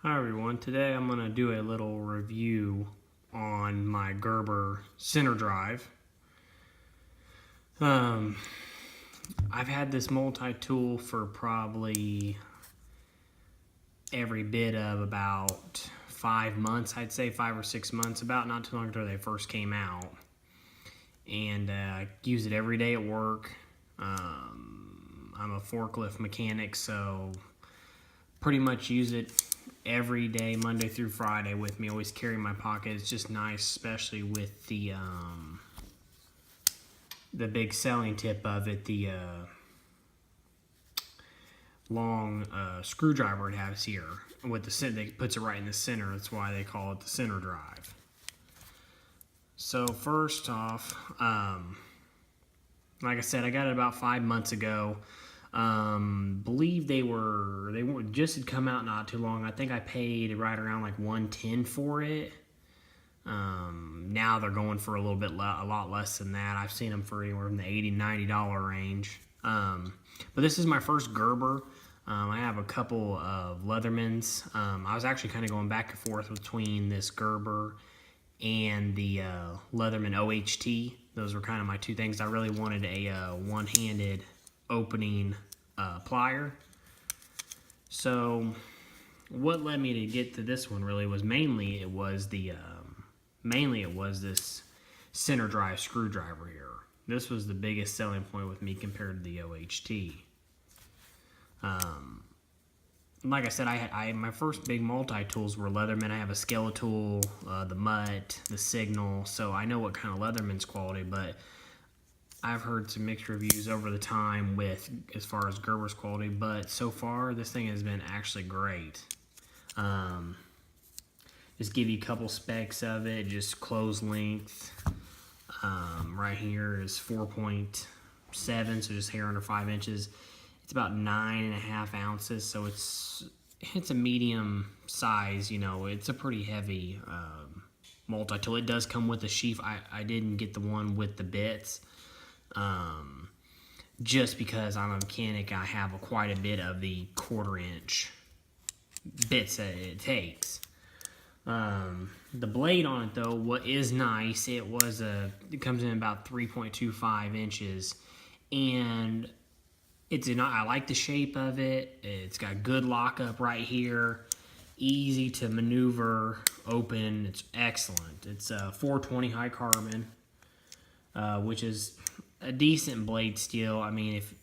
Hi everyone, today I'm going to do a little review on my Gerber Center drive. I've had this multi-tool for probably every bit of about 5 months, I'd say 5 or 6 months, about not too long after they first came out. And I use it every day at work. I'm a forklift mechanic, so pretty much use it every day, Monday through Friday with me. Always carry in my pocket. It's just nice, especially with the big selling tip of it, the long screwdriver it has here. With the center, it puts it right in the center. That's why they call it the center drive. So first off, like I said, I got it about 5 months ago. Believe they just had come out not too long. I think I paid right around like $110 for it. Now they're going for a lot less than that. I've seen them for anywhere from the $80 $90 range. But this is my first Gerber. I have a couple of Leathermans. I was actually kind of going back and forth between this Gerber and the Leatherman OHT. Those were kind of my two things. I really wanted a one-handed opening plier. So what led me to get to this one really was mainly it was this center drive screwdriver here. This was the biggest selling point with me compared to the OHT. Like I said, my first big multi-tools were Leatherman. I have a Skeletal, the Mutt, the Signal, so I know what kind of Leatherman's quality, but I've heard some mixed reviews over the time with as far as Gerber's quality, but so far this thing has been actually great. Just give you a couple specs of it. Just close length. Right here is 4.7, so just hair under 5 inches. It's about 9.5 ounces, so it's a medium size. You know, it's a pretty heavy multi-tool. It does come with a sheath. I didn't get the one with the bits. Just because I'm a mechanic, I have quite a bit of the 1/4 inch bits that it takes. The blade on it though, what is nice, it comes in about 3.25 inches, and I like the shape of it. It's got good lockup right here, easy to maneuver, open. It's excellent. It's a 420 high carbon, which is a decent blade steel. I mean, if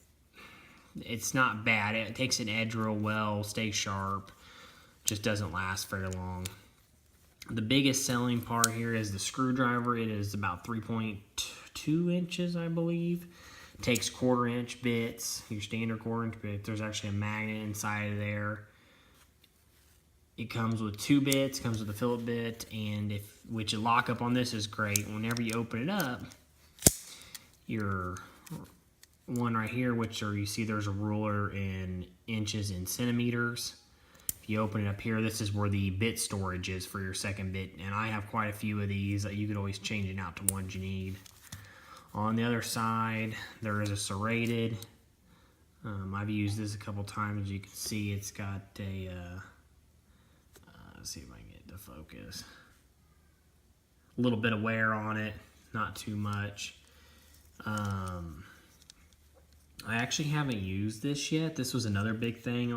it's not bad, it takes an edge real well, stays sharp, just doesn't last very long. The biggest selling part here is the screwdriver. It is about 3.2 inches, I believe. Takes 1/4 inch bits, your standard 1/4 inch bit. There's actually a magnet inside of there. It comes with 2 bits, comes with a Phillips bit, and which lockup on this is great. Whenever you open it up, your one right here, you see there's a ruler in inches and centimeters. If you open it up here, this is where the bit storage is for your second bit, and I have quite a few of these. You could always change it out to ones you need. On the other side, there is a serrated. I've used this a couple times. As you can see, it's got a let's see if I can get it to focus. A little bit of wear on it, not too much. I actually haven't used this yet. This was another big thing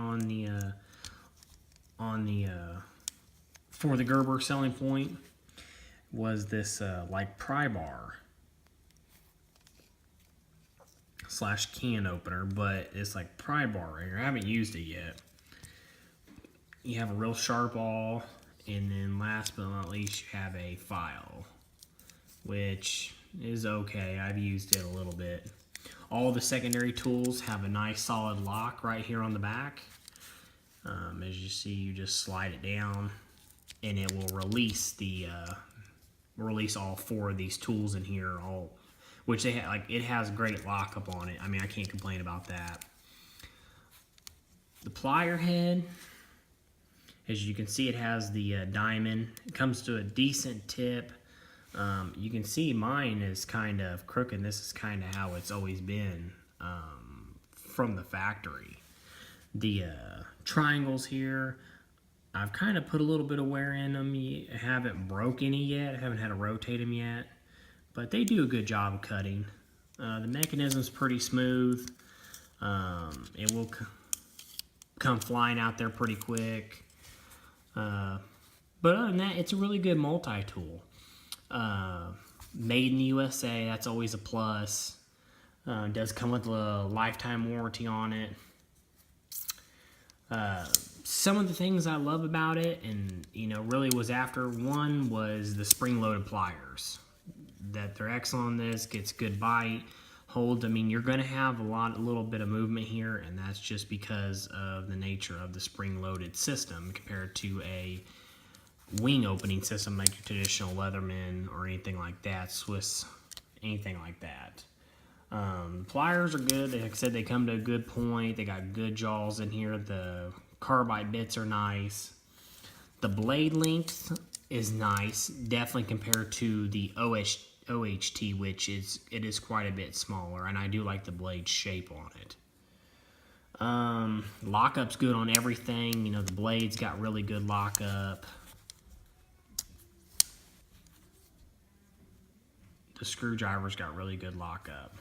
for the Gerber selling point, was this like pry bar / can opener, but it's like pry bar right here. I haven't used it yet. You have a real sharp awl, and then last but not least, you have a file, which is okay. I've used it a little bit. All the secondary tools have a nice solid lock right here on the back. As you see, you just slide it down, and it will release all 4 of these tools in here. Which it has great lockup on it. I mean, I can't complain about that. The plier head, as you can see, it has the diamond. It comes to a decent tip. You can see mine is kind of crooked. This is kind of how it's always been from the factory. The triangles here I've kind of put a little bit of wear in them. I haven't broke any yet. I haven't had to rotate them yet. But they do a good job of cutting. The mechanism's pretty smooth. It will come flying out there pretty quick. But other than that, it's a really good multi-tool. Made in the USA, that's always a plus. It does come with a lifetime warranty on it. Some of the things I love about it, and really was after, one was the spring-loaded pliers. That they're excellent on this, gets good bite, hold. I mean, you're going to have a little bit of movement here, and that's just because of the nature of the spring-loaded system compared to a wing opening system like your traditional Leatherman or anything like that, Swiss, anything like that. Pliers are good. Like I said, they come to a good point. They got good jaws in here. The carbide bits are nice. The blade length is nice, definitely compared to the OHT, which it is quite a bit smaller, and I do like the blade shape on it. Lockup's good on everything. The blade's got really good lockup. The screwdriver's got really good lockup.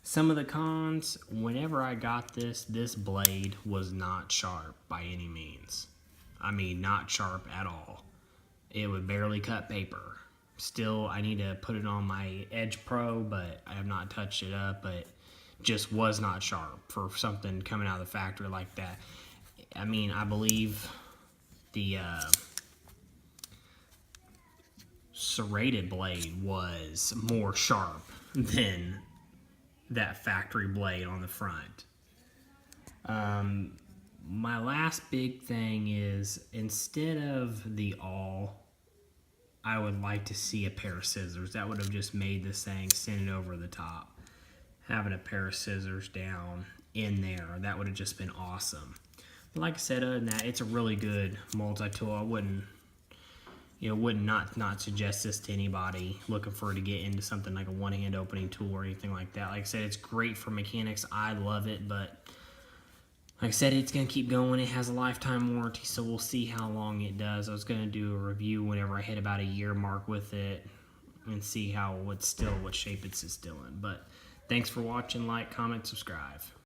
Some of the cons, whenever I got this blade was not sharp by any means. I mean, not sharp at all. It would barely cut paper. Still, I need to put it on my Edge Pro, but I have not touched it up, but just was not sharp for something coming out of the factory like that. I mean, I believe the serrated blade was more sharp than that factory blade on the front. My last big thing is, instead of the awl, I would like to see a pair of scissors. That would have just made this thing, send it over the top. Having a pair of scissors down in there, that would have just been awesome. But like I said, other than that, it's a really good multi-tool. I wouldn't not suggest this to anybody looking for to get into something like a one-hand opening tool or anything like that. Like I said, it's great for mechanics. I love it, but like I said, it's going to keep going. It has a lifetime warranty, so we'll see how long it does. I was going to do a review whenever I hit about a year mark with it and see what shape it's still in. But thanks for watching. Like, comment, subscribe.